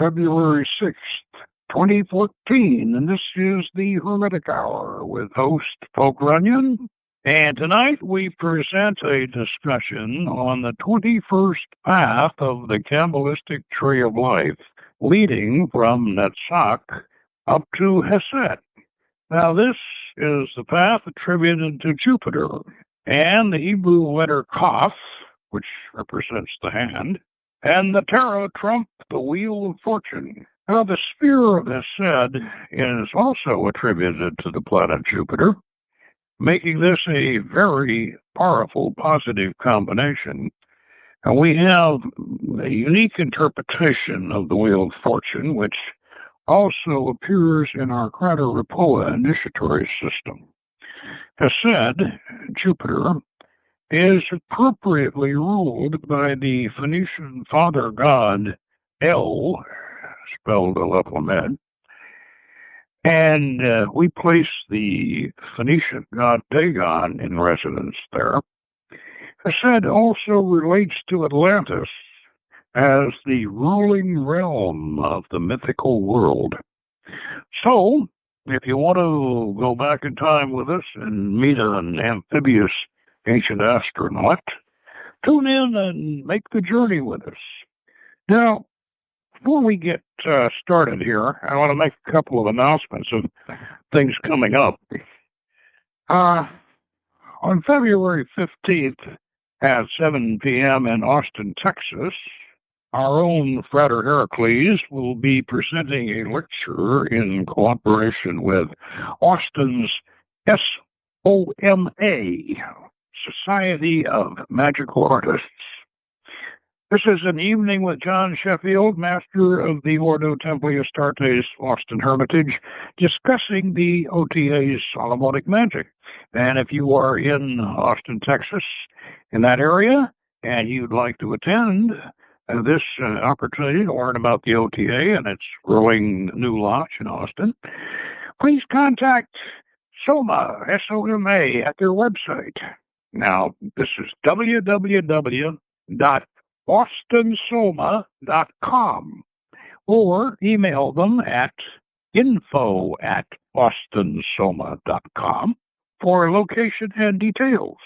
February 6th, 2014, and this is the Hermetic Hour with host Poke Runyon. And tonight we present a discussion on the 21st path of the Qabalistic Tree of Life, leading from Netsach up to Chesed. Now this is the path attributed to Jupiter, and the Hebrew letter Kaph, which represents the hand, and the tarot trump, the wheel of fortune. Now the Sphere of Chesed is also attributed to the planet Jupiter, making this a very powerful positive combination. And we have a unique interpretation of the Wheel of Fortune, which also appears in our Crata Repoa initiatory system. Chesed, Jupiter, is appropriately ruled by the Phoenician Father God, El, spelled Aleplamed, and we place the Phoenician God Dagon in residence there. Chesed also relates to Atlantis as the ruling realm of the mythical world. So, if you want to go back in time with us and meet an amphibious ancient astronaut, tune in and make the journey with us. Now, before we get started here, I want to make a couple of announcements of things coming up. On February 15th at 7 p.m. in Austin, Texas, our own Frater Heracles will be presenting a lecture in cooperation with Austin's SOMA, Society of Magical Artists. This is an evening with John Sheffield, Master of the Ordo Templi Astartes, Austin Hermitage, discussing the OTA's Solomonic magic. And if you are in Austin, Texas, in that area, and you'd like to attend this opportunity to learn about the OTA and its growing new launch in Austin, please contact SOMA, S-O-M-A, at their website. Now, this is www.austonsoma.com, or email them at info@austonsoma.com for location and details.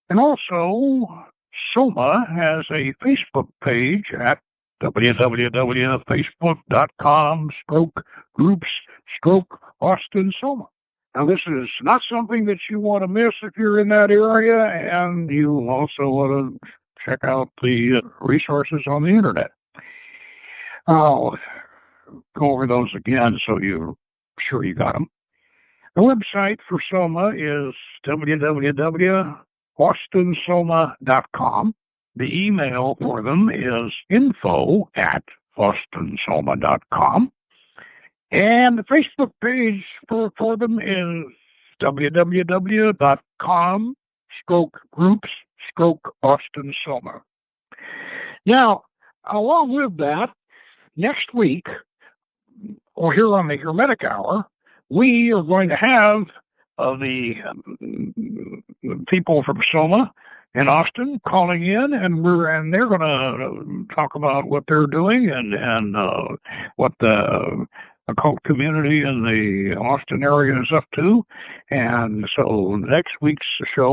And also, SOMA has a Facebook page at www.facebook.com/groups/Austin Soma. Now, this is not something that you want to miss if you're in that area, and you also want to check out the resources on the internet. I'll go over those again so you're sure you got them. The website for SOMA is www.austonsoma.com. The email for them is info@austonsoma.com. And the Facebook page for them is www.com/groups/Austin-Soma. Now, along with that, next week, or here on the Hermetic Hour, we are going to have the people from SOMA in Austin calling in, and they're going to talk about what they're doing and what the occult community in the Austin area is up to. And so next week's show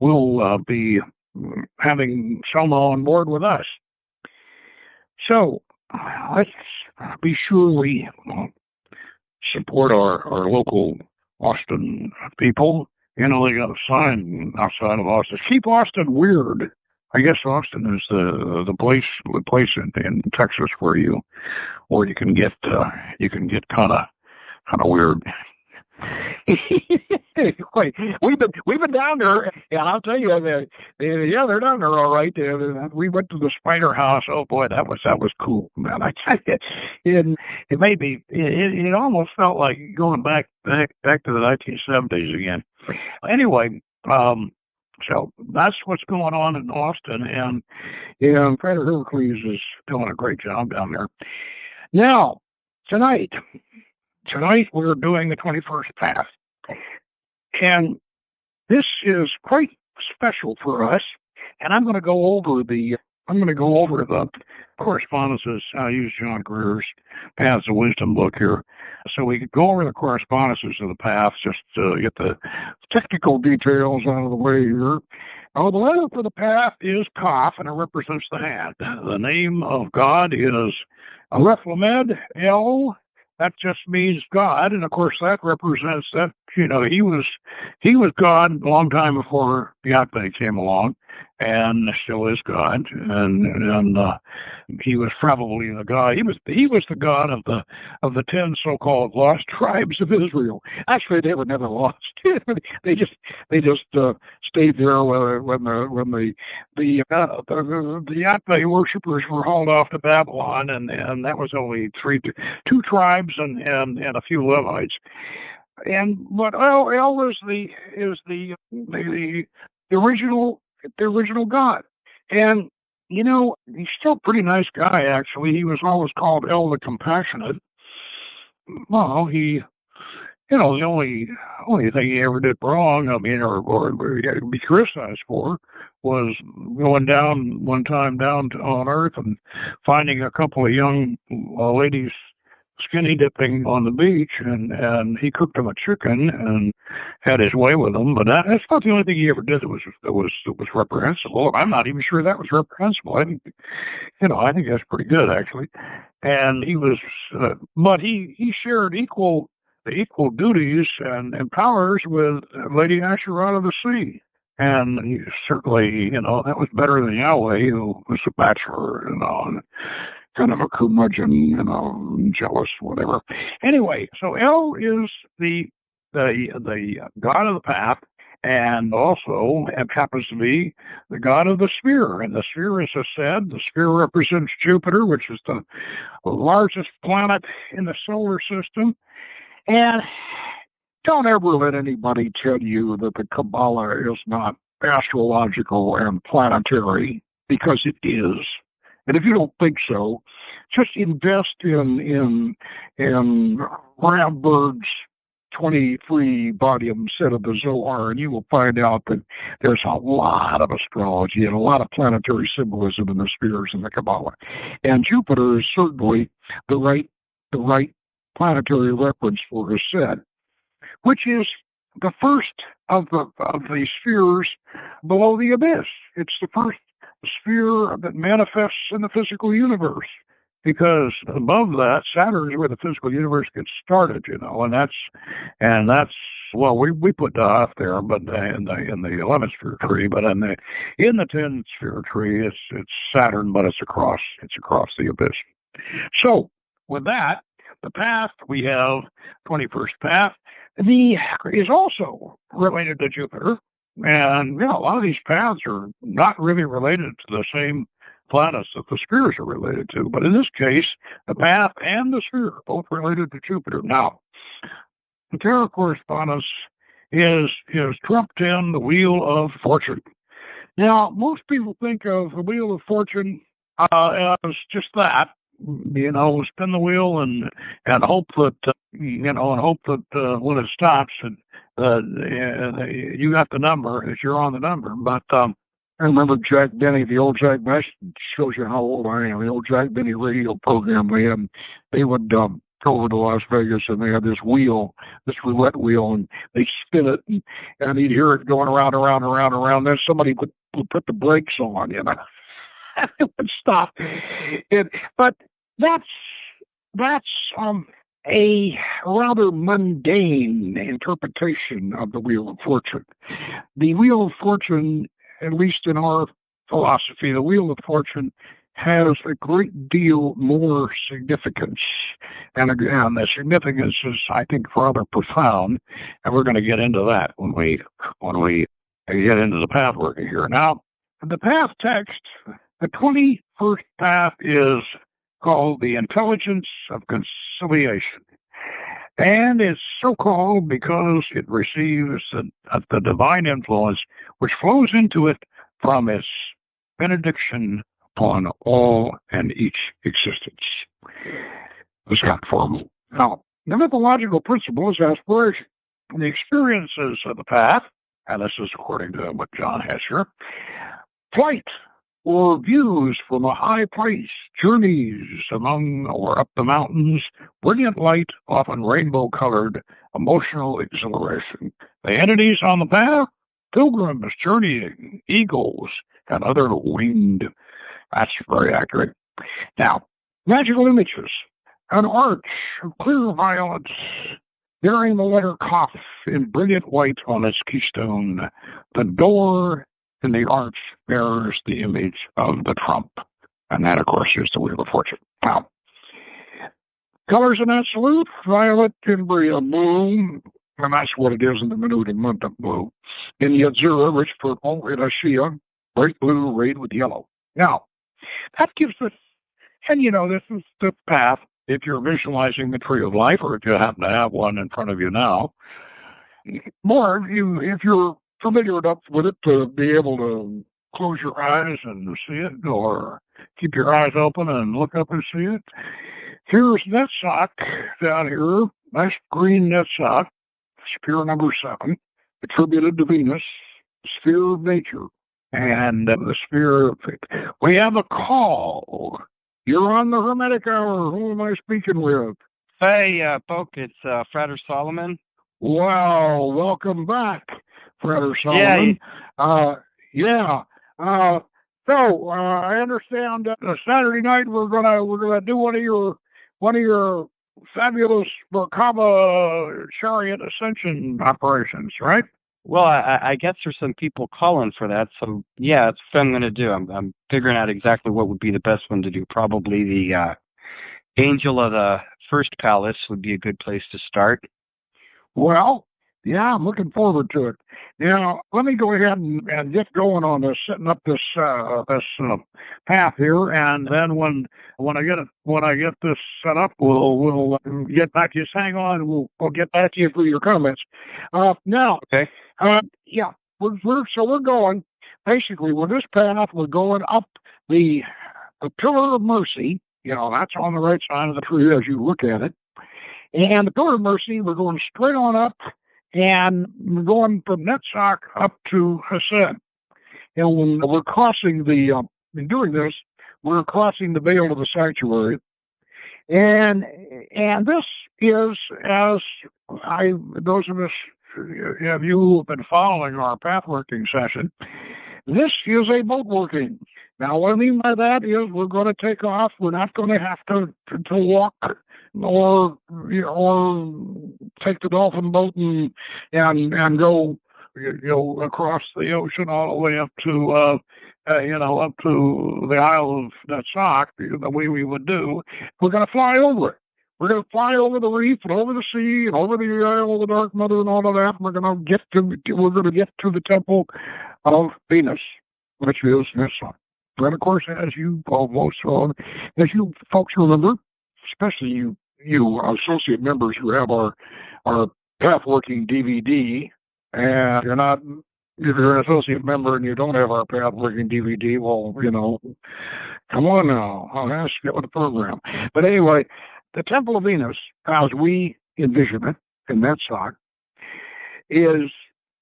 we'll be having SOMA on board with us. So let's be sure we support our local Austin people. You know, they got a sign outside of Austin. Keep Austin weird. I guess Austin is the place in Texas where you can get kind of weird. We've been down there, and I'll tell you, they're down there all right. We went to the Spider House. Oh boy, that was cool, man. I tell you, it made me. It almost felt like going back to the 1970s again. Anyway, so that's what's going on in Austin, and Crata Heracles is doing a great job down there. Now, tonight we're doing the 21st path, and this is quite special for us. And I'm going to go over the I'm going to go over the correspondences. I use John Greer's Paths of Wisdom book here. So we could go over the correspondences of the paths, just to get the technical details out of the way here. Oh, the letter for the path is Kaph, and it represents the hand. The name of God is Aleph Lamed El. That just means God, and of course that represents that, he was God a long time before Yahweh came along, and still is God, and he was probably the God. He was the God of the 10 so-called lost tribes of Israel. Actually, they were never lost. they just stayed there when the Yahweh worshippers were hauled off to Babylon, and that was only two tribes and a few Levites. But El is the original God, and he's still a pretty nice guy. Actually, he was always called El the Compassionate. Well, the only thing he ever did wrong, or he had to be criticized for, was going down one time on Earth and finding a couple of young ladies skinny dipping on the beach, and he cooked them a chicken and had his way with them. But that's not the only thing he ever did that was reprehensible. I'm not even sure that was reprehensible. I think that's pretty good, actually. And he was, but he shared the equal duties and powers with Lady Asherat of the Sea. And he certainly, that was better than Yahweh, who was a bachelor, and kind of a curmudgeon, jealous, whatever. Anyway, so El is the god of the path, and also happens to be the god of the sphere. And the sphere, as I said, the sphere represents Jupiter, which is the largest planet in the solar system. And don't ever let anybody tell you that the Kabbalah is not astrological and planetary, because it is. And if you don't think so, just invest in Ramberg's 23-volume set of the Zohar, and you will find out that there's a lot of astrology and a lot of planetary symbolism in the spheres in the Kabbalah. And Jupiter is certainly the right planetary reference for his set, which is the first of the spheres below the abyss. It's the first sphere that manifests in the physical universe, because above that, Saturn is where the physical universe gets started, and that's well, we put Da'af there, but in the 11th sphere tree, but in the 10th sphere tree, it's Saturn, but it's across the abyss. So with that, the path we have 21st path. Is also related to Jupiter, and a lot of these paths are not really related to the same planets that the spheres are related to. But in this case, the path and the sphere are both related to Jupiter. Now, the tarot correspondence is trumped in the Wheel of Fortune. Now, most people think of the Wheel of Fortune as just that. Spin the wheel and hope that when it stops, and you got the number, that you're on the number. But I remember Jack Benny, the old Jack Benny, shows you how old I am. The old Jack Benny radio program they would go over to Las Vegas, and they had this wheel, this roulette wheel, and they spin it, and you'd hear it going around. Then somebody would put the brakes on, it would stop. But that's a rather mundane interpretation of the Wheel of Fortune. The Wheel of Fortune, at least in our philosophy, the Wheel of Fortune has a great deal more significance, and the significance is, I think, rather profound, and we're going to get into that when we get into the path working here. Now, the path text, the 21st path is called the Intelligence of Conciliation. And it's so called because it receives the divine influence which flows into it from its benediction upon all and each existence. It's got formal. Now, the mythological principle is aspiration. The experiences of the path, and this is according to what John has here, flight or views from a high place, journeys among or up the mountains, brilliant light, often rainbow-colored, emotional exhilaration. The entities on the path, pilgrims journeying, eagles, and other winged. That's very accurate. Now, magical images. An arch of clear violet bearing the letter Kaph in brilliant white on its keystone. The door in the arch bears the image of the trump. And that, of course, is the Wheel of Fortune. Now, colors in that salute, violet, Cambria, blue, and that's what it is in the minute and month of blue. In Yetzirah, rich purple, in Ashia, bright blue, rayed with yellow. Now, that gives us, and this is the path, if you're visualizing the Tree of Life, or if you happen to have one in front of you now. More, if you're familiar enough with it to be able to close your eyes and see it, or keep your eyes open and look up and see it. Here's Netsach down here, nice green Netsach, sphere number 7, attributed to Venus, sphere of nature, and the sphere of... We have a call. You're on the Hermetic Hour. Who am I speaking with? Hey, Poke, it's Frater Solomon. Well, welcome back, Frater Solomon. So I understand that Saturday night we're gonna do one of your fabulous Merkaba chariot ascension operations, right? Well, I guess there's some people calling for that, so yeah, that's what I'm going to do. I'm figuring out exactly what would be the best one to do. Probably the Angel of the First Palace would be a good place to start. Well, yeah, I'm looking forward to it. Now, let me go ahead and get going on this, setting up this path here, and then when I get this set up, we'll get back to you. Just hang on, we'll get back to you for your comments. Now, okay. Yeah, we're going basically with this path. We're going up the Pillar of Mercy. That's on the right side of the tree as you look at it. And the Pillar of Mercy, we're going straight on up, and we're going from Netsach up to Chesed. And when we're crossing in doing this, we're crossing the veil of the sanctuary. And this is, as those of us, if you have been following our pathworking session, this is a boat working. Now, what I mean by that is we're going to take off. We're not going to have to walk or take the dolphin boat and go across the ocean all the way up to the Isle of Netsach, the way we would do. We're going to fly over it. We're going to fly over the reef and over the sea and over the Isle of the Dark Mother and all of that. We're going to get to the temple of Venus, which is Netsach. And of course, as you folks remember, especially you associate members who have our pathworking DVD, and if you're an associate member and you don't have our pathworking DVD, well, come on now, I'll ask you with the program. But anyway, the Temple of Venus, as we envision it in Netsach, is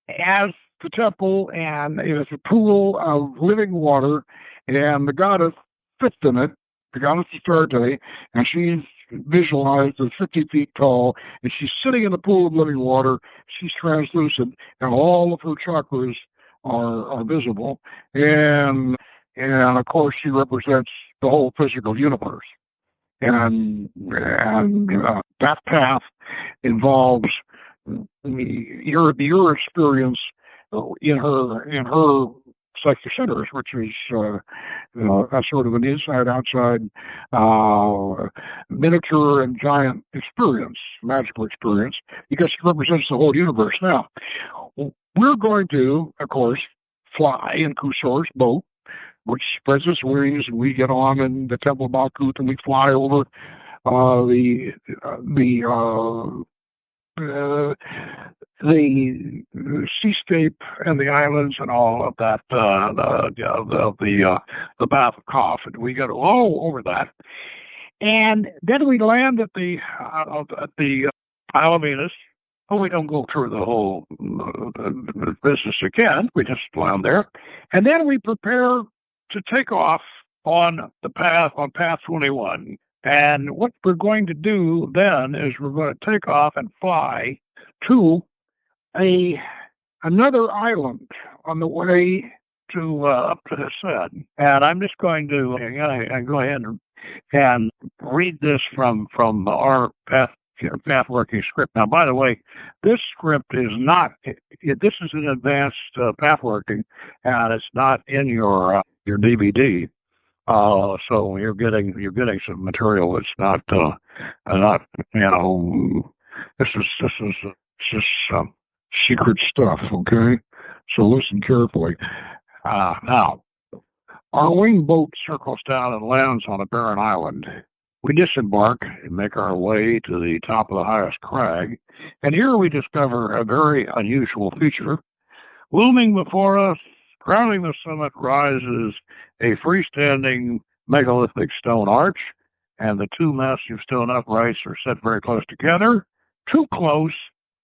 as the temple, and it is a pool of living water, and the goddess sits in it, the goddess Astarte, and she's visualized as 50 feet tall, and she's sitting in a pool of living water. She's translucent, and all of her chakras are visible, and of course she represents the whole physical universe. And that path involves your experience in her psychic centers, which is a sort of an inside-outside miniature and giant experience, magical experience, because it represents the whole universe. Now, we're going to, of course, fly in Kusor's boat, which spreads its wings, and we get on in the Temple of Malkuth, and we fly over the seascape and the islands and all of that, the Bath of Kaph, and we go all over that, and then we land at the Isle of Venus. Oh, we don't go through the whole business again. We just land there, and then we prepare to take off on path 21. And what we're going to do then is we're going to take off and fly to another island on the way to up to Chesed. And I'm just going to go ahead and read this from our path working script. Now, by the way, this script is not. This is an advanced path working, and it's not in your DVD. So you're getting some material that's not this is just secret stuff. Okay, so listen carefully. Now, our wing boat circles down and lands on a barren island. We disembark and make our way to the top of the highest crag, and here we discover a very unusual feature. Looming before us, crowning the summit, rises a freestanding megalithic stone arch, and the two massive stone uprights are set very close together, too close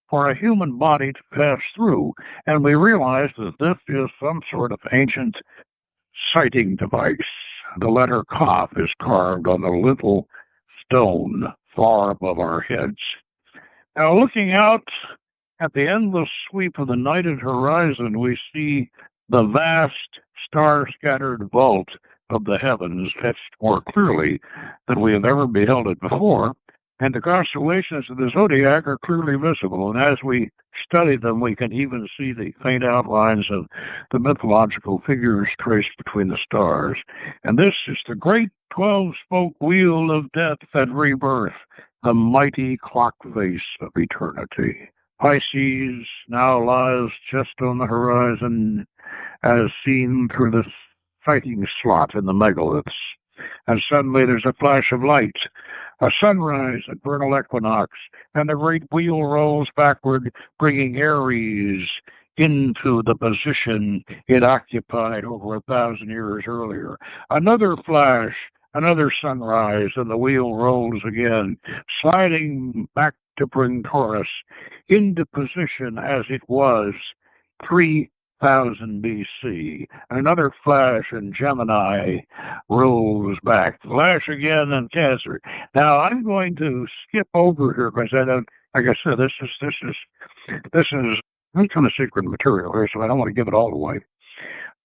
for a human body to pass through, and we realize that this is some sort of ancient sighting device. The letter Kaph is carved on the little stone far above our heads. Now, looking out at the endless sweep of the nighted horizon, we see the vast star-scattered vault of the heavens etched more clearly than we have ever beheld it before, and the constellations of the zodiac are clearly visible, and as we study them, we can even see the faint outlines of the mythological figures traced between the stars. And this is the great 12-spoke wheel of death and rebirth, the mighty clock face of eternity. Pisces now lies just on the horizon, as seen through the sighting slot in the megaliths. And suddenly there's a flash of light, a sunrise at vernal equinox, and the great wheel rolls backward, bringing Aries into the position it occupied over 1,000 years earlier. Another flash, another sunrise, and the wheel rolls again, sliding back to bring Taurus into position as it was 3,000 BC. Another flash in Gemini rolls back. Flash again in Cancer. Now I'm going to skip over here because I don't. Like I said, this is kind of secret material here, so I don't want to give it all away.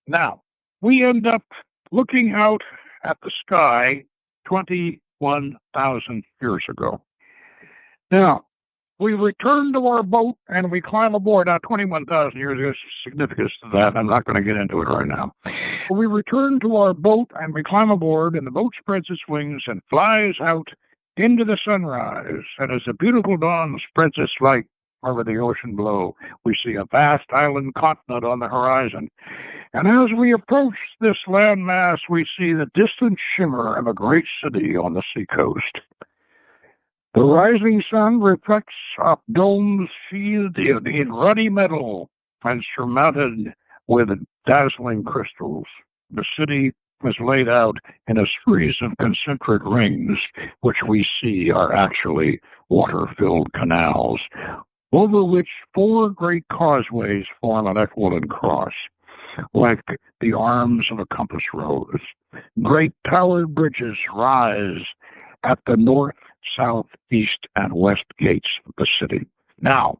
Now we end up looking out at the sky 21,000 years ago. Now, we return to our boat and we climb aboard. Now, 21,000 years, there's significance to that. I'm not going to get into it right now. We return to our boat and we climb aboard, and the boat spreads its wings and flies out into the sunrise. And as the beautiful dawn spreads its light over the ocean below, we see a vast island continent on the horizon. And as we approach this landmass, we see the distant shimmer of a great city on the seacoast. The rising sun reflects off domes sheathed in ruddy metal and surmounted with dazzling crystals. The city is laid out in a series of concentric rings, which we see are actually water-filled canals, over which 4 great causeways form an equivalent cross, like the arms of a compass rose. Great towered bridges rise at the north, south, east, and west gates of the city. Now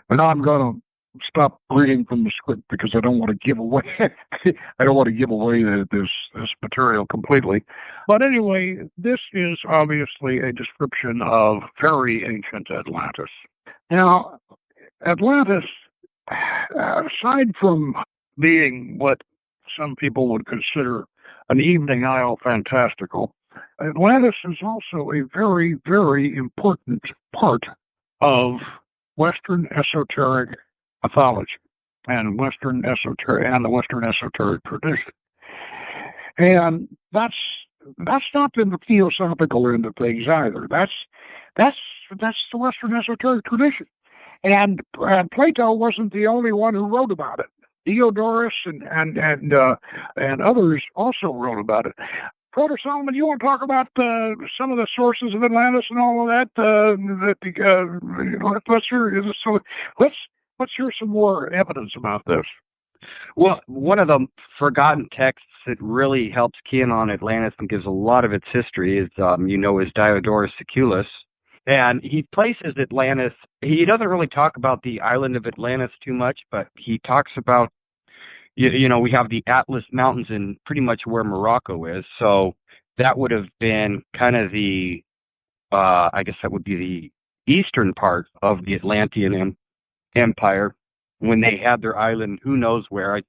I'm going to stop reading from the script because I don't want to give away this material completely. But anyway, this is obviously a description of very ancient Atlantis. Now, Atlantis, aside from being what some people would consider an evening isle fantastical, Atlantis is also a very, very important part of Western esoteric mythology and the Western esoteric tradition. And that's not in the theosophical end of things either. That's the Western esoteric tradition. And Plato wasn't the only one who wrote about it. Diodorus and others also wrote about it. Brother Solomon, you want to talk about some of the sources of Atlantis and all of that? Let's hear some more evidence about this. Well, one of the forgotten texts that really helps key in on Atlantis and gives a lot of its history is, is Diodorus Siculus. And he places Atlantis, he doesn't really talk about the island of Atlantis too much, but he talks about, we have the Atlas Mountains in pretty much where Morocco is. So that would have been kind of I guess that would be the eastern part of the Atlantean Empire when they had their island, who knows where.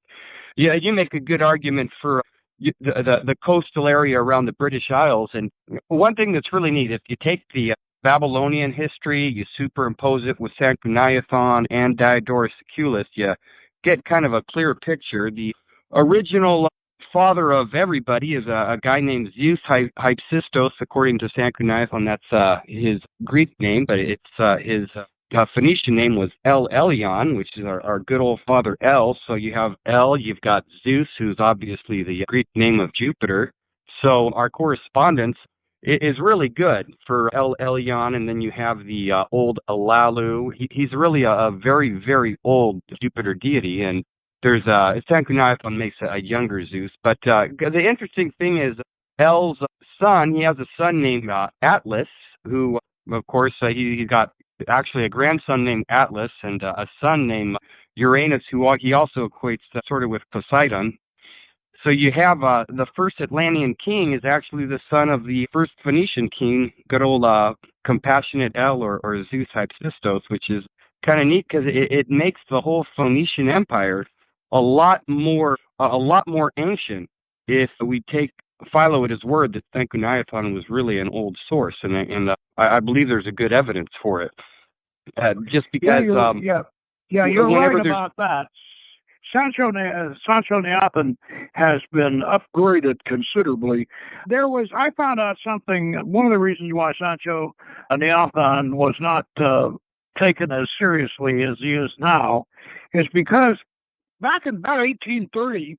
Yeah, you make a good argument for the coastal area around the British Isles. And one thing that's really neat, if you take the Babylonian history, you superimpose it with Sanchuniathon and Diodorus Siculus, you get kind of a clear picture. The original father of everybody is a guy named Zeus Hypsistos, according to Sanchuniathon. That's his Greek name, but it's his Phoenician name was El Elyon, which is our good old father El. So you have El, you've got Zeus, who's obviously the Greek name of Jupiter. So our correspondence is really good for El Elyon, and then you have the old Alalu. He's really a very, very old Jupiter deity, and there's Sanchuniathon makes a younger Zeus. But the interesting thing is El's son, he has a son named Atlas, who, of course, he got actually a grandson named Atlas and a son named Uranus, who he also equates sort of with Poseidon. So you have the first Atlantean king is actually the son of the first Phoenician king, good old compassionate El or Zeus Hypsistos, which is kind of neat because it makes the whole Phoenician Empire a lot more ancient if we take Philo at his word that Sanchuniathon was really an old source, and I believe there's a good evidence for it. Just because, you're right about that. Sanchuniathon has been upgraded considerably. I found out something. One of the reasons why Sanchuniathon was not taken as seriously as he is now is because back in about 1830,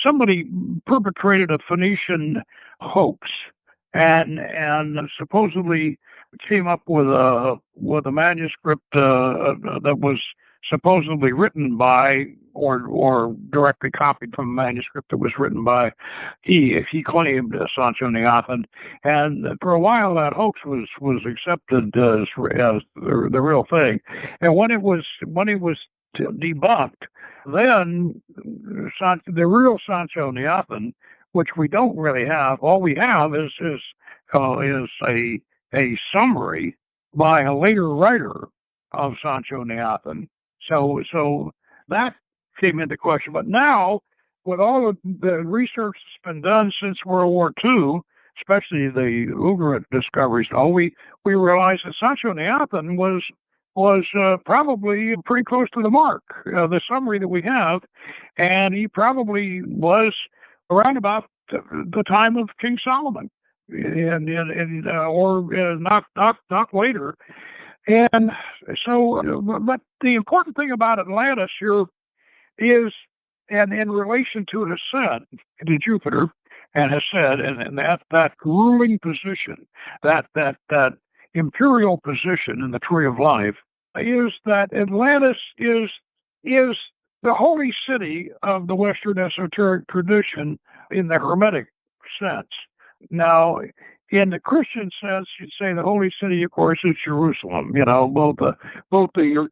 somebody perpetrated a Phoenician hoax and supposedly came up with a manuscript that was supposedly written by or directly copied from a manuscript that was written by he claimed Sanchuniathon, and for a while that hoax was accepted as the real thing, and when it was debunked, then the real Sanchuniathon, which we don't really have, all we have is a summary by a later writer of Sanchuniathon. So that came into question. But now, with all of the research that's been done since World War II, especially the Ugarit discoveries, we realize that Sanchuniathon was probably pretty close to the mark, the summary that we have, and he probably was around about the time of King Solomon, or not later. And so, but the important thing about Atlantis here is, and in relation to Hesed, to Jupiter and Hesed, and that ruling position, that imperial position in the Tree of Life, is that Atlantis is the holy city of the Western esoteric tradition in the Hermetic sense. Now, in the Christian sense, you'd say the holy city, of course, is Jerusalem. Both the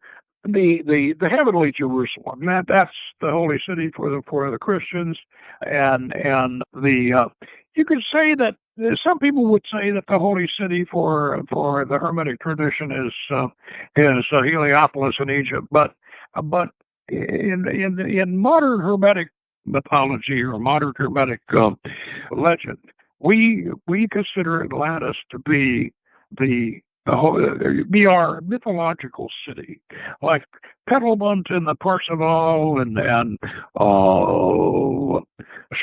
heavenly Jerusalem. That's the holy city for the Christians, and the you could say that some people would say that the holy city for the Hermetic tradition is Heliopolis in Egypt, but in modern Hermetic mythology or modern Hermetic legend, we consider Atlantis to be our mythological city, like Petalbut in the Parzival and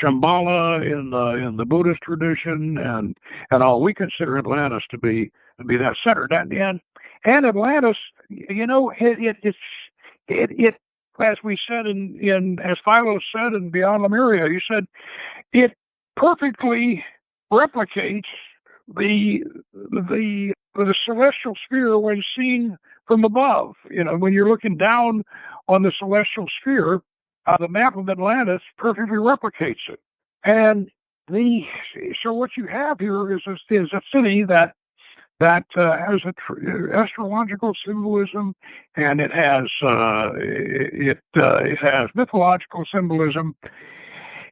Shambhala in the Buddhist tradition, and all. We consider Atlantis to be that center. And Atlantis, it as we said as Philo said in Beyond Lemuria, he said it perfectly replicates the celestial sphere when seen from above. When you're looking down on the celestial sphere, the map of Atlantis perfectly replicates it. And so what you have here is a city that has astrological symbolism, and it has mythological symbolism,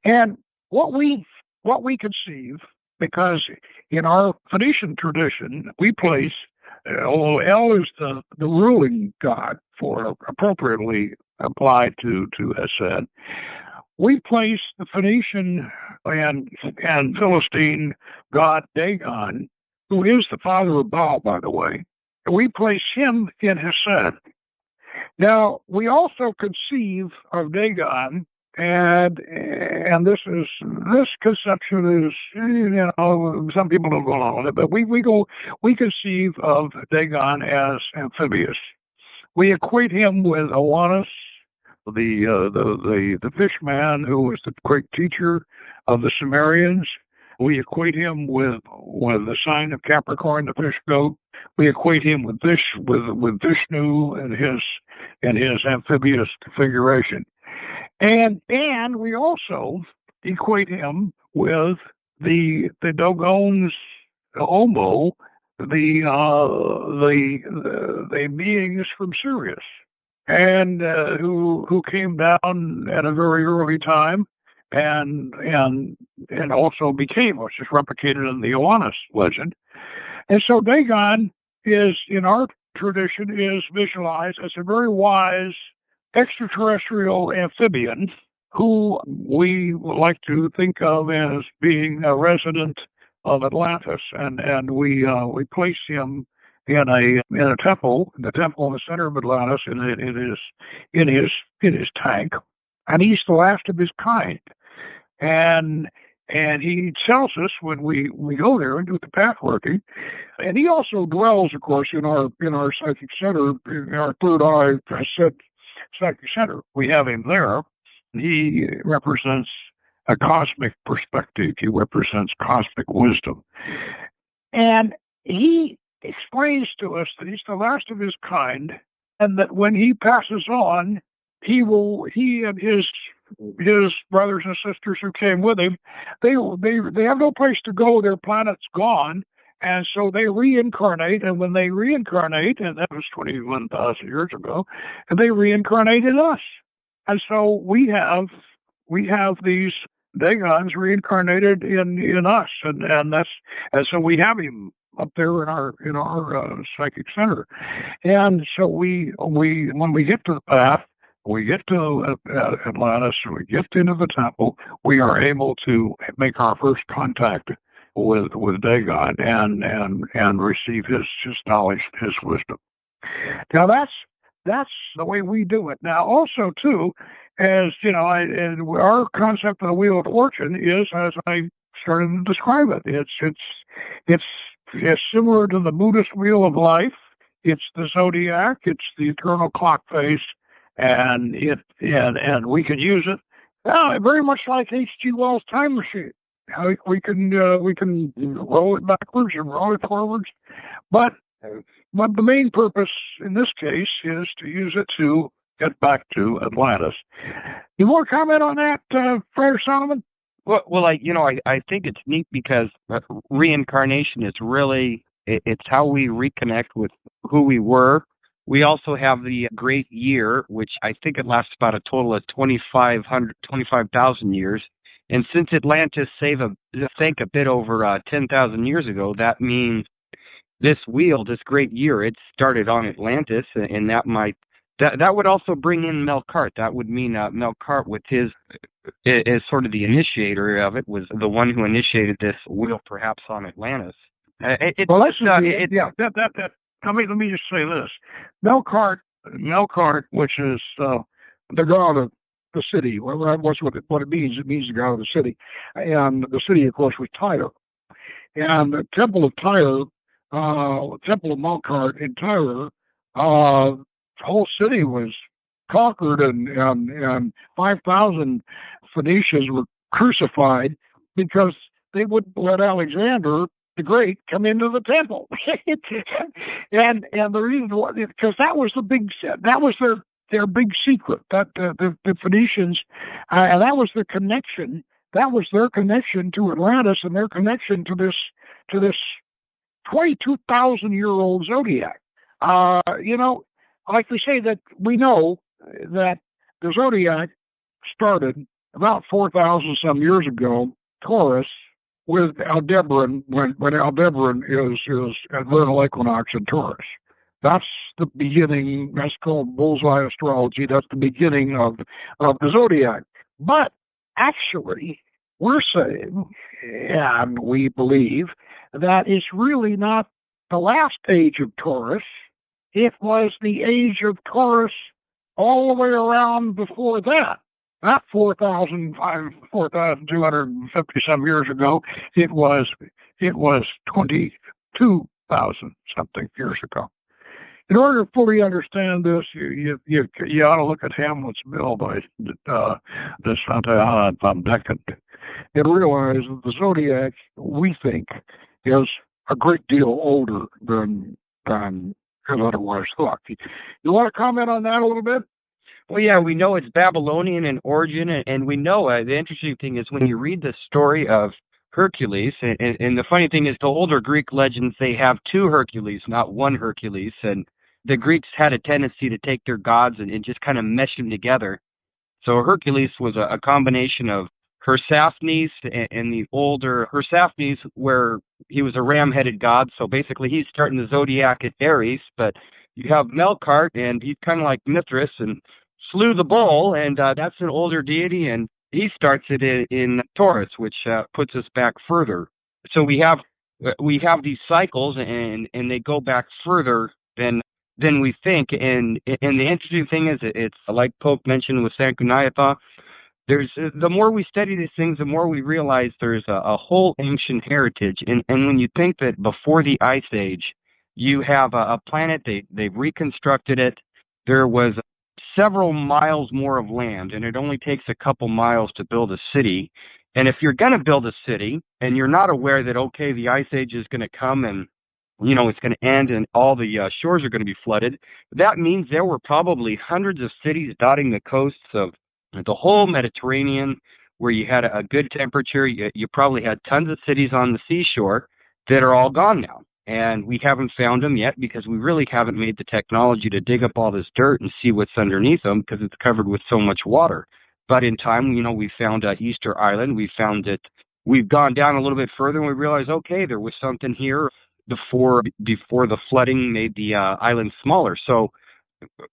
and what we conceive, because in our Phoenician tradition we place, although El is the ruling god for appropriately applied to Hesed, we place the Phoenician and Philistine god Dagon, who is the father of Baal, by the way. We place him in Hesed. Now, we also conceive of Dagon, and this conception is, some people don't go along with it, but we conceive of Dagon as amphibious. We equate him with Atlantis, the fish man who was the great teacher of the Sumerians. We equate him with the sign of Capricorn, the fish goat. We equate him with Vishnu and his amphibious configuration, and we also equate him with the Dogons Omo, the beings from Sirius, and who came down at a very early time, and also became, which is replicated in the Atlantis legend. And so Dagon is, in our tradition, is visualized as a very wise extraterrestrial amphibian who we like to think of as being a resident of Atlantis, and we place him in a temple, the temple in the center of Atlantis, in his tank, and he's the last of his kind. And he tells us when we go there and do the path working, and he also dwells, of course, in our psychic center, in our third eye psychic center. We have him there. He represents a cosmic perspective. He represents cosmic wisdom, and he explains to us that he's the last of his kind, and that when he passes on, he and his brothers and sisters who came with him, they have no place to go. Their planet's gone, and so they reincarnate. And when they reincarnate, and that was 21,000 years ago, and they reincarnated us. And so we have these Dagons reincarnated in us, and so we have him up there in our psychic center. And so we when we get to the path, we get to Atlantis, we get into the temple, we are able to make our first contact with Dagon and receive his knowledge, his wisdom. Now that's the way we do it. Now also too, as you know, and our concept of the Wheel of Fortune is, as I started to describe it, it's similar to the Buddhist Wheel of Life. It's the zodiac. It's the eternal clock face. And we can use it very much like H.G. Wells' time machine. We can roll it backwards and roll it forwards, but the main purpose in this case is to use it to get back to Atlantis. You want to comment on that, Friar Solomon? Well, I think it's neat because reincarnation is really, it's how we reconnect with who we were. We also have the Great Year, which I think it lasts about a total of 25,000 years. And since Atlantis sank a bit over 10,000 years ago, that means this wheel, this Great Year, it started on Atlantis, and that would also bring in Melkart. That would mean Melkart, with his is sort of the initiator of it, was the one who initiated this wheel, perhaps on Atlantis. Let me just say this: Melkart, which is the god of the city. What it means? It means the god of the city, and the city, of course, was Tyre. And the temple of Tyre, temple of Melkart in Tyre, the whole city was conquered, and 5,000 Phoenicians were crucified because they wouldn't let Alexander the Great come into the temple. and the reason why, because that was their their big secret. That the Phoenicians, and that was the connection. That was their connection to Atlantis and their connection to this 22,000-year-old zodiac. Like we say that we know that the zodiac started about 4,000 some years ago, Taurus, with Aldebaran, when Aldebaran is at vernal equinox in Taurus. That's the beginning. That's called bullseye astrology. That's the beginning of the zodiac. But actually, we're saying, and we believe, that it's really not the last age of Taurus. It was the age of Taurus all the way around before that. Not 4,250 some years ago. It was 22,000 something years ago. In order to fully understand this, you ought to look at Hamlet's Mill by the Santa von Beckett and realize that the zodiac, we think, is a great deal older than is otherwise thought. You want to comment on that a little bit? Well, yeah, we know it's Babylonian in origin, and we know the interesting thing is when you read the story of Hercules, and the funny thing is the older Greek legends, they have two Hercules, not one Hercules, and the Greeks had a tendency to take their gods and just kind of mesh them together. So Hercules was a combination of Persephone and the older Persephone, where he was a ram-headed god, so basically he's starting the zodiac at Aries, but you have Melkart, and he's kind of like Mithras, and slew the bull, and that's an older deity, and he starts it in Taurus, which puts us back further. So we have these cycles, and they go back further than we think. And the interesting thing is, it's like Poke mentioned with Sankunayatha. The more we study these things, the more we realize there's a whole ancient heritage. And when you think that before the Ice Age, you have a planet, they've reconstructed it. There was several miles more of land, and it only takes a couple miles to build a city. And if you're going to build a city, and you're not aware that, okay, the Ice Age is going to come and, it's going to end and all the shores are going to be flooded, that means there were probably hundreds of cities dotting the coasts of the whole Mediterranean where you had a good temperature. You probably had tons of cities on the seashore that are all gone now. And we haven't found them yet because we really haven't made the technology to dig up all this dirt and see what's underneath them because it's covered with so much water. But in time, we found Easter Island. We found it. We've gone down a little bit further and we realized, okay, there was something here before the flooding made the island smaller. So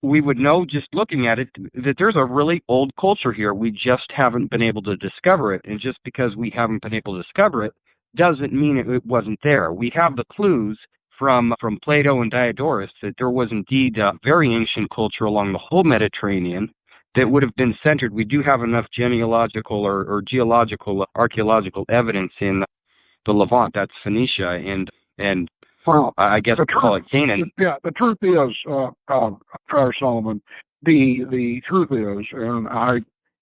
we would know just looking at it that there's a really old culture here. We just haven't been able to discover it. And just because we haven't been able to discover it doesn't mean it wasn't there. We have the clues from Plato and Diodorus that there was indeed a very ancient culture along the whole Mediterranean that would have been centered. We do have enough genealogical or geological, archaeological evidence in the Levant. That's Phoenicia and well, I guess we call it Canaan. Yeah, the truth is, Solomon, the truth is, and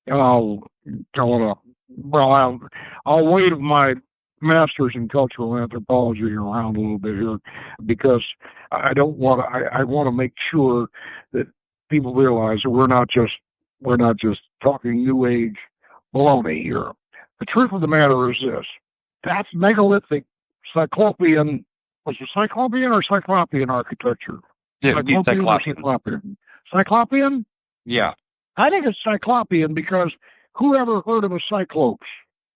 I'll wave my master's in cultural anthropology around a little bit here because I want to make sure that people realize that we're not just talking New Age baloney here. The truth of the matter is this: that's megalithic Cyclopean. Was it Cyclopean or Cyclopean architecture? Yeah, Cyclopean. Cyclopean? Yeah. I think it's Cyclopean because who ever heard of a Cyclops?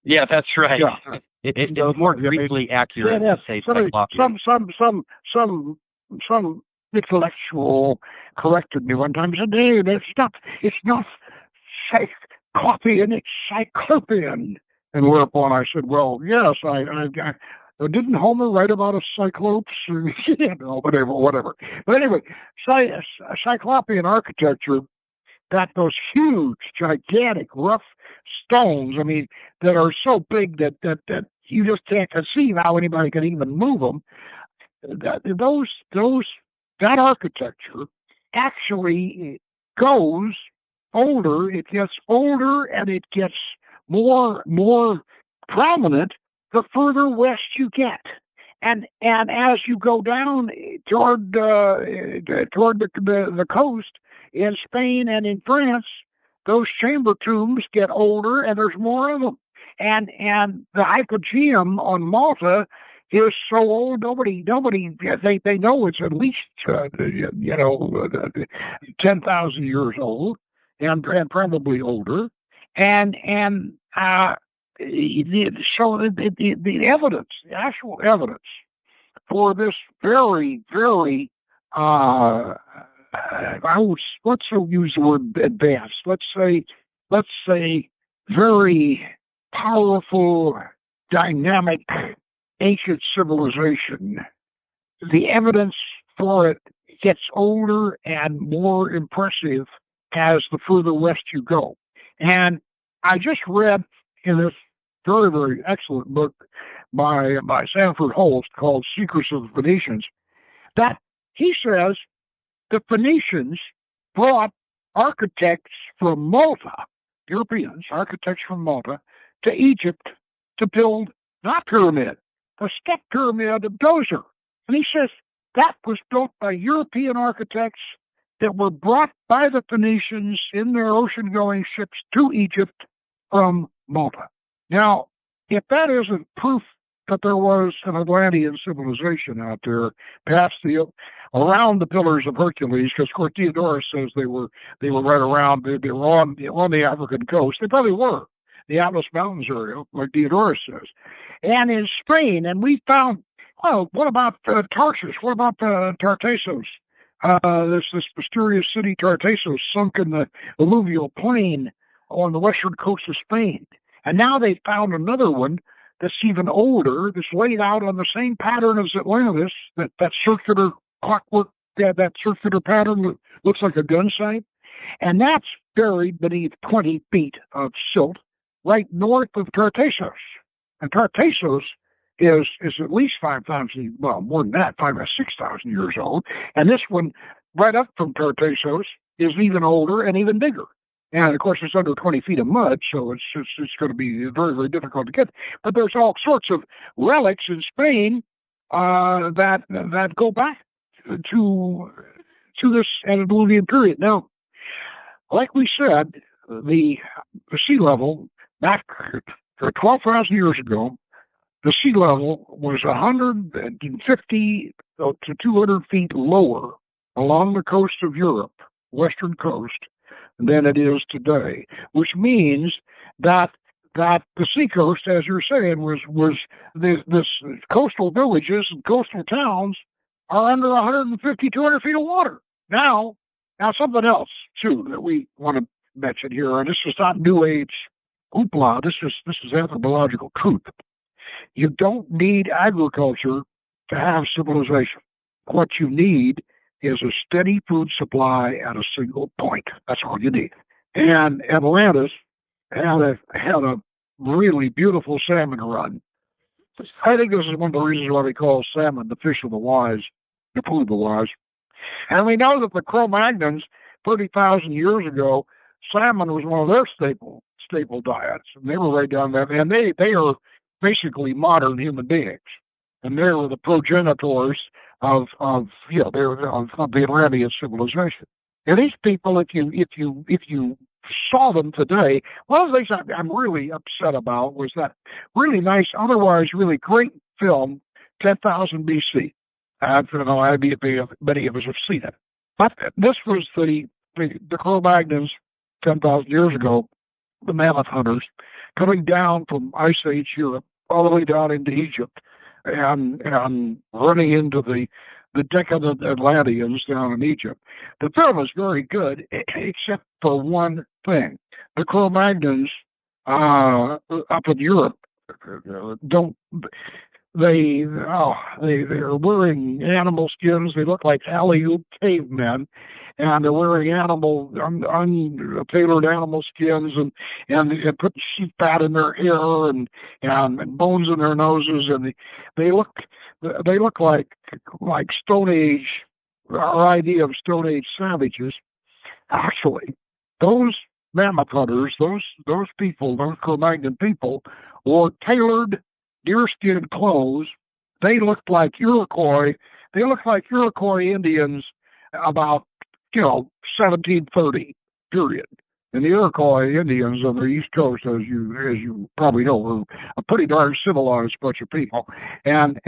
Yeah, that's right. Yeah. It's more Greekly accurate to say Cyclopean. Some intellectual corrected me one time and said, hey, it's not Cyclopean, it's Cyclopean. And whereupon I said, well, yes, I didn't Homer write about a cyclops? Whatever. But anyway, Cyclopean architecture, that those huge, gigantic, rough stones, that are so big that you just can't conceive how anybody can even move them. That architecture actually goes older. It gets older and it gets more prominent the further west you get, and as you go down toward the coast, in Spain and in France, those chamber tombs get older, and there's more of them. And the hypogeum on Malta is so old, nobody, they know it's at least 10,000 years old, and probably older. And so the evidence, the actual evidence for this very, very, let's use the word advanced. Let's say very powerful, dynamic, ancient civilization. The evidence for it gets older and more impressive as the further west you go. And I just read in this very, very excellent book by Sanford Holst called Secrets of the Phoenicians that he says the Phoenicians brought architects from Malta, Europeans, architects from Malta, to Egypt to build not pyramid, the step pyramid of Djoser. And he says that was built by European architects that were brought by the Phoenicians in their ocean-going ships to Egypt from Malta. Now, if that isn't proof that there was an Atlantean civilization out there past around the Pillars of Hercules, because of course Diodorus says they were right around, they were on the African coast. They probably were, the Atlas Mountains area, like Diodorus says, and in Spain. And we found, well, what about Tarsus? What about Tartessos? This mysterious city Tartessos sunk in the alluvial plain on the western coast of Spain. And now they found another one that's even older, that's laid out on the same pattern as Atlantis, that circular clockwork, that circular pattern that looks like a gun sight. And that's buried beneath 20 feet of silt right north of Tartessos. And Tartessos is at least 5,000, well, more than that, 5,000 or 6,000 years old. And this one, right up from Tartessos, is even older and even bigger. And of course, it's under 20 feet of mud, so it's going to be very, very difficult to get. But there's all sorts of relics in Spain that go back to this antediluvian period. Now, like we said, the sea level back 12,000 years ago, the sea level was 150 to 200 feet lower along the coast of Europe, western coast, than it is today, which means that the seacoast, as you're saying, was this coastal villages and coastal towns are under 150, 200 feet of water. Now something else too that we want to mention here, and this is not New Age hoopla. This is anthropological truth. You don't need agriculture to have civilization. What you need is a steady food supply at a single point. That's all you need. And Atlantis had a really beautiful salmon run. I think this is one of the reasons why we call salmon the fish of the wise, the food of the wise. And we know that the Cro-Magnons, 30,000 years ago, salmon was one of their staple diets. And they were right down there. And they are basically modern human beings. And they were the progenitors of the Atlantean civilization. And these people, if you saw them today, one of the things I'm really upset about was that really nice, otherwise really great film, 10,000 BC. I don't know, many of us have seen it. But this was the Cro-Magnons 10,000 years ago, the mammoth hunters, coming down from Ice Age Europe all the way down into Egypt, and running into the decadent Atlanteans down in Egypt. The film is very good, except for one thing. The Cro-Magnons up in Europe they're wearing animal skins. They look like alley-oop cavemen, and they're wearing untailored animal skins, and putting sheep fat in their hair and bones in their noses, and they look like Stone Age, our idea of Stone Age savages. Actually, those mammoth hunters, those people, those Cro-Magnon people, wore tailored deerskin clothes. They looked like Iroquois. They looked like Iroquois Indians about 1730 period. And the Iroquois Indians on the East Coast, as you probably know, were a pretty darn civilized bunch of people, and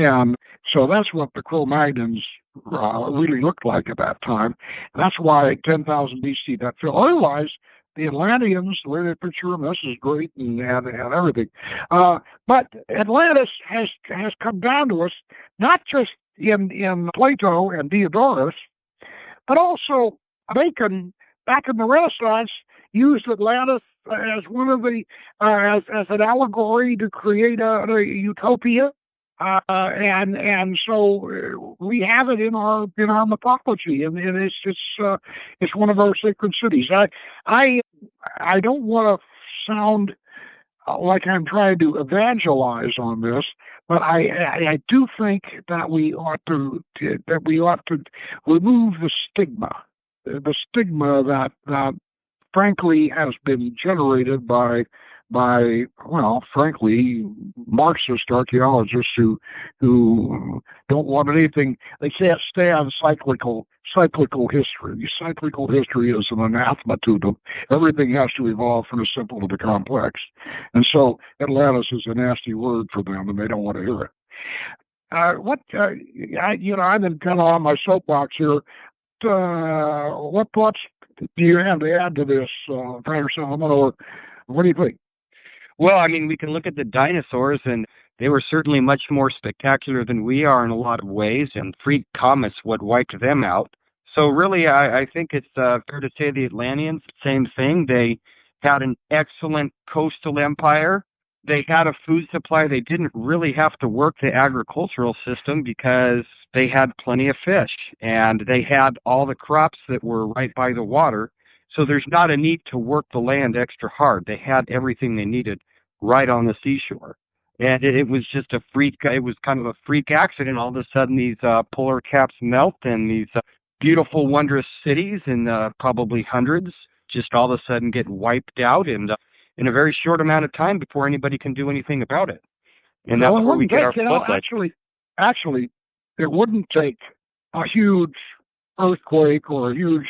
so that's what the Cro-Magnons really looked like at that time. And that's why 10,000 BC that fell. Otherwise, the Atlanteans, the way they picture them, this is great and everything. But Atlantis has come down to us not just in Plato and Diodorus, but also Bacon back in the Renaissance used Atlantis as one of the as an allegory to create a utopia, and so we have it in our mythology, and it's one of our sacred cities. I don't want to sound like I'm trying to evangelize on this, but I do think that we ought to remove the stigma that frankly has been generated by frankly Marxist archaeologists who don't want anything. They can't stand cyclical history. Cyclical history is an anathema to them. Everything has to evolve from the simple to the complex, and so Atlantis is a nasty word for them, and they don't want to hear it. I've been kind of on my soapbox here. What thoughts do you have to add to this, Dr. Solomon, or what do you think? Well, I mean, we can look at the dinosaurs, and they were certainly much more spectacular than we are in a lot of ways, and freak comets what wiped them out. So really, I think it's fair to say the Atlanteans, same thing. They had an excellent coastal empire. They had a food supply. They didn't really have to work the agricultural system because they had plenty of fish, and they had all the crops that were right by the water. So there's not a need to work the land extra hard. They had everything they needed right on the seashore. And it was just it was kind of a freak accident. All of a sudden, these polar caps melt, and these beautiful, wondrous cities, in probably hundreds, just all of a sudden get wiped out, and in a very short amount of time before anybody can do anything about it. And that's where we get our floodlight. Actually, it wouldn't take a huge earthquake or a huge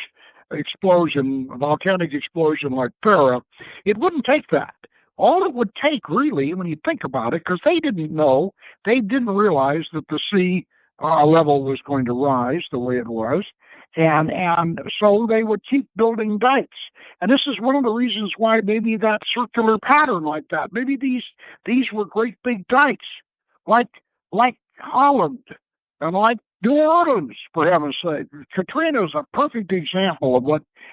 explosion, a volcanic explosion like Para. It wouldn't take that. All it would take, really, when you think about it, because they didn't realize that the sea level was going to rise the way it was, and so they would keep building dikes. And this is one of the reasons why maybe that circular pattern like that. Maybe these were great big dikes, like Holland and like New Orleans, for heaven's sake. Katrina is a perfect example of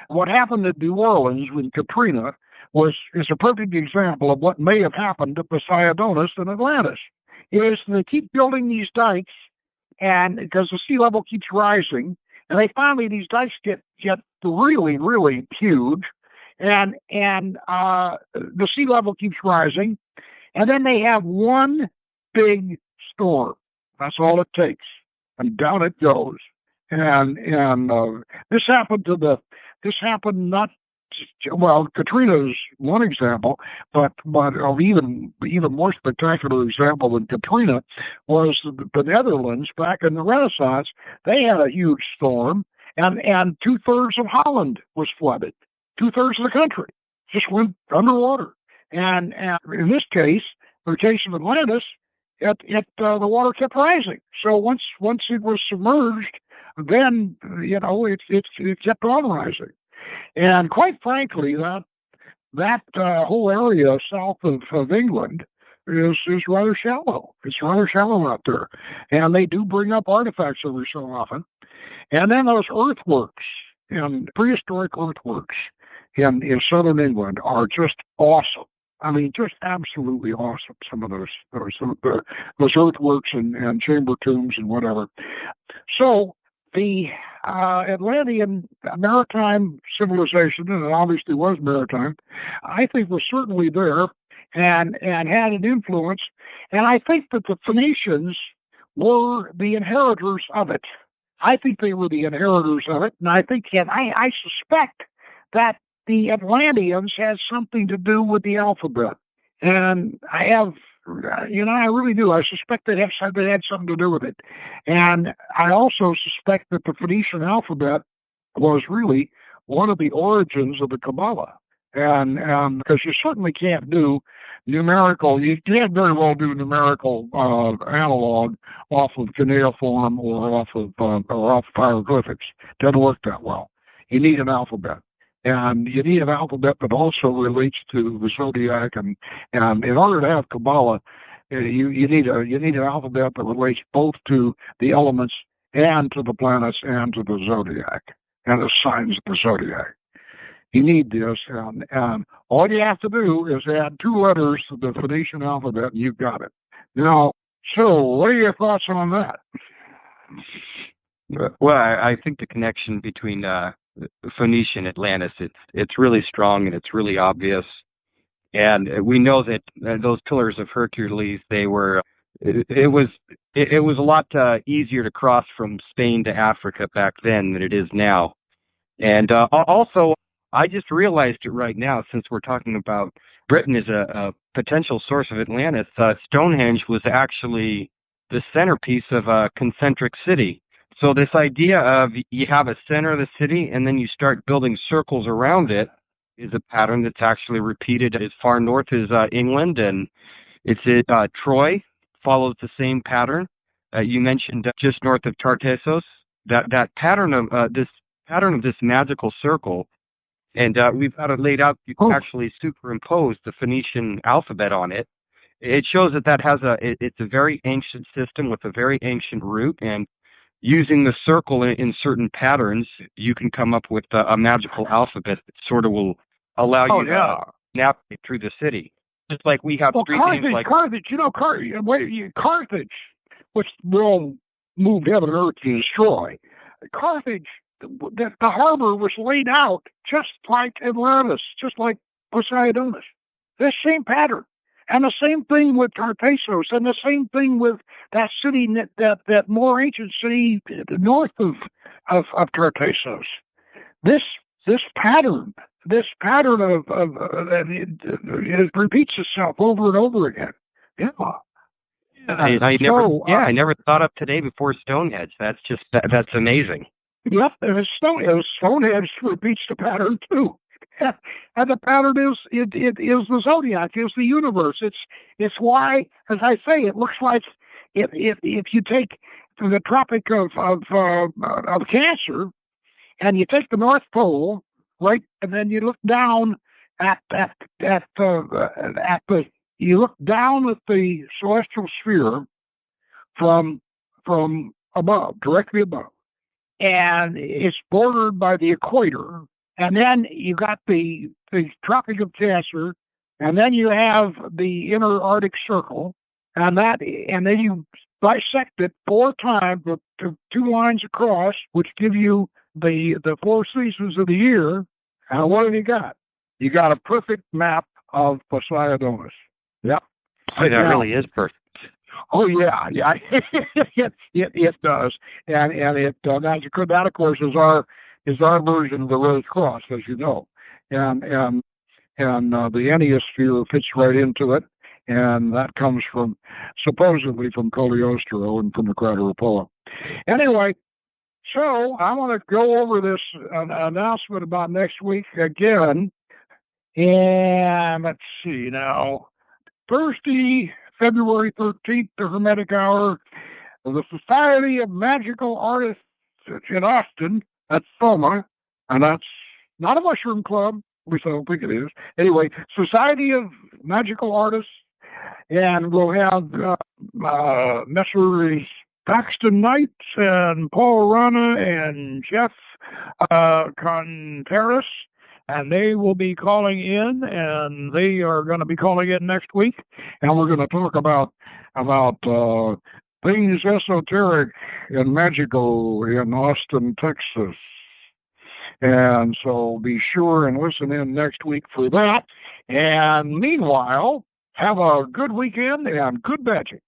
what happened at New Orleans when Katrina is a perfect example of what may have happened to Poseidonis and Atlantis. Is they keep building these dikes, and because the sea level keeps rising, and these dikes get really, really huge, and the sea level keeps rising, and then they have one big storm. That's all it takes, and down it goes. And this happened not. Well, Katrina's one example, but of even more spectacular example than Katrina was the Netherlands back in the Renaissance. They had a huge storm, and 2/3 of Holland was flooded. 2/3 of the country just went underwater. And in this case, the case of Atlantis, the water kept rising. So once it was submerged, then it kept on rising. And quite frankly, that whole area south of England is rather shallow. It's rather shallow out there, and they do bring up artifacts every so often. And then those earthworks, and prehistoric earthworks in southern England, are just awesome. I mean, just absolutely awesome. Some of those earthworks and chamber tombs and whatever. So the Atlantean maritime civilization, and it obviously was maritime, I think was certainly there and had an influence. And I think that the Phoenicians were the inheritors of it. I think they were the inheritors of it, and I suspect that the Atlanteans had something to do with the alphabet. And I really do. I suspect they had something to do with it. And I also suspect that the Phoenician alphabet was really one of the origins of the Kabbalah. And because you certainly can't do numerical, you can't very well do numerical analog off of cuneiform or off hieroglyphics. Doesn't work that well. You need an alphabet, and you need an alphabet that also relates to the zodiac. And in order to have Kabbalah, you need an alphabet that relates both to the elements and to the planets and to the zodiac and the signs of the zodiac. You need this, and all you have to do is add 2 letters to the Phoenician alphabet, and you've got it. Now, so what are your thoughts on that? Well, I think the connection between Phoenician and Atlantis, it's really strong and it's really obvious. And we know that those pillars of Hercules, it was a lot easier to cross from Spain to Africa back then than it is now. And also, I just realized it right now, since we're talking about Britain as a potential source of Atlantis. Stonehenge was actually the centerpiece of a concentric city. So this idea of you have a center of the city and then you start building circles around it is a pattern that's actually repeated as far north as England, and it's Troy follows the same pattern. You mentioned just north of Tartessos, that pattern of this magical circle. And we've got it laid out. You can actually superimpose the Phoenician alphabet on it. It shows that has it's a very ancient system with a very ancient root. And using the circle in certain patterns, you can come up with a magical alphabet that sort of will allow you to navigate through the city. Just like we have three Carthage, things like Carthage, Carthage, which Rome moved heaven and earth to destroy. Carthage, the harbor was laid out just like Atlantis, just like Poseidonis. The same pattern. And the same thing with Tartessos, and the same thing with that city, that more ancient city north of Tartessos. This pattern of it repeats itself over and over again. Yeah. I never thought of today before Stonehenge. That's amazing. Yep, Stonehenge repeats the pattern too. And the pattern is the zodiac, is the universe. It's why, as I say, it looks like if you take the Tropic of Cancer and you take the North Pole, right, and then you look down at the celestial sphere from above, directly above, and it's bordered by the equator. And then you got the Tropic of Cancer, and then you have the inner Arctic Circle, and then you bisect it 4 times with 2 lines across, which give you the 4 seasons of the year. And what have you got? You got a perfect map of Poseidonis. Yep. That really is perfect. Oh yeah. It does, and that of course is our version of the Red Cross, as you know, and the Enneasphere fits right into it, and that comes supposedly from Cagliostro and from the Crata Repoa. Anyway, so I want to go over this announcement about next week again, and let's see now. Thursday, February 13th, the Hermetic Hour, the Society of Magical Artists in Austin. That's FOMA, and that's not a mushroom club, at least I don't think it is. Anyway, Society of Magical Artists, and we'll have Messrs. Paxton Knight and Paul Rana and Jeff Contreras, and they will be calling in, and they are going to be calling in next week, and we're going to talk about things esoteric and magical in Austin, Texas. And so be sure and listen in next week for that. And meanwhile, have a good weekend and good magic.